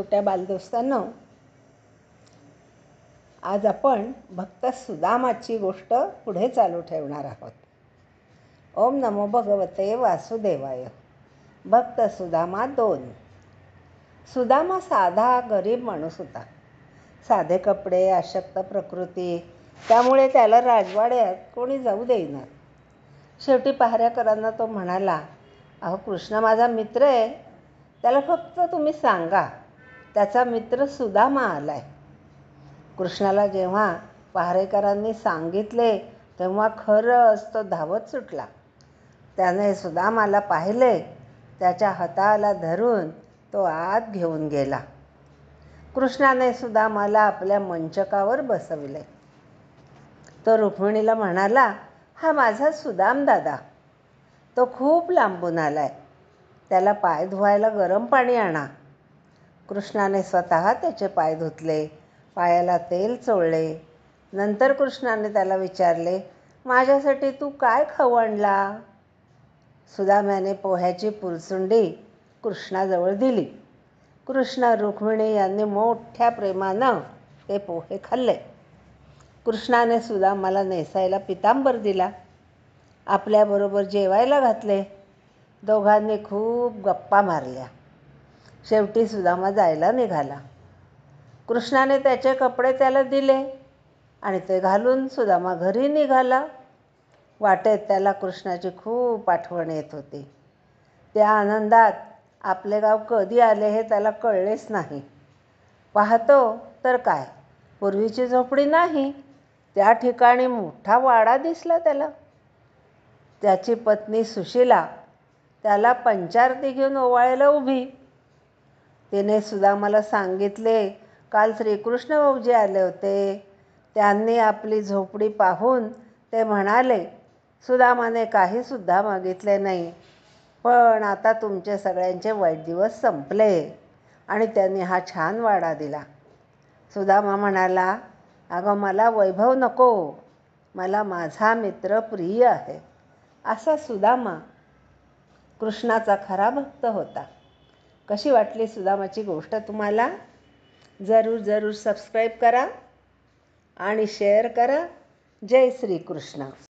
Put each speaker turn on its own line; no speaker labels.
छोट्या बालदोस्तांनो, आज आपण भक्त सुदामाची गोष्ट पुढे चालू ठेवणार आहोत. ओम नमो भगवते वासुदेवाय. भक्त सुदामा 2. सुदामा साधा गरीब माणूस होता. साधे कपडे, अशक्त प्रकृती, त्यामुळे त्याला राजवाड्यात कोणी जाऊ देईना. शेवटी पहारेकरांना तो म्हणाला, अहो कृष्ण माझा मित्र आहे, त्याला फक्त तुम्ही सांगा त्याचा मित्र सुदामा आलाय. कृष्णाला जेव्हा पहारेकरांनी सांगितले तेव्हा खरंच तो धावत सुटला. त्याने सुदामाला पाहिले. त्याच्या हाताला धरून तो आत घेऊन गेला. कृष्णाने सुदामाला आपल्या मंचकावर बसविले. तो रुक्मिणीला म्हणाला, हा माझा सुदाम दादा, तो खूप लांबून आलाय, त्याला पाय धुवायला गरम पाणी आणा. कृष्णाने स्वतः त्याचे पाय धुतले, पायाला तेल चोळले. नंतर कृष्णाने त्याला विचारले, माझ्यासाठी तू काय खाऊ आणला? सुदाम्याने पोह्याची पुरचुंडी कृष्णाजवळ दिली. कृष्ण, रुक्मिणी यांनी मोठ्या प्रेमानं ते पोहे खाल्ले. कृष्णाने सुदामाला नेसायला पितांबर दिला. आपल्याबरोबर जेवायला घातले. दोघांनी खूप गप्पा मारल्या. शेवटी सुदामा जायला निघाला. कृष्णाने त्याचे कपडे त्याला दिले आणि ते घालून सुदामा घरी निघाला. वाटेत त्याला कृष्णाची खूप आठवण येत होती. त्या आनंदात आपले गाव कधी आले हे त्याला कळलेच नाही. पाहतो तर काय, पूर्वीची झोपडी नाही, त्या ठिकाणी मोठा वाडा दिसला त्याला. त्याची पत्नी सुशीला त्याला पंचारती घेऊन ओवाळायला उभी. तिने सुदामाला सांगितले, काल श्रीकृष्ण भाऊजी आले होते. त्यांनी आपली झोपडी पाहून ते म्हणाले, सुदामाने काहीसुद्धा मागितले नाही, पण आता तुमचे सगळ्यांचे वाईट दिवस संपले आणि त्यांनी हा छान वाडा दिला. सुदामा म्हणाला, अगं मला वैभव नको, मला माझा मित्र प्रिय आहे. असा सुदामा कृष्णाचा खरा भक्त होता. कशी वाटली सुदामाची गोष्ट तुम्हाला? जरूर सबस्क्राईब करा आणि शेअर करा. जय श्रीकृष्ण.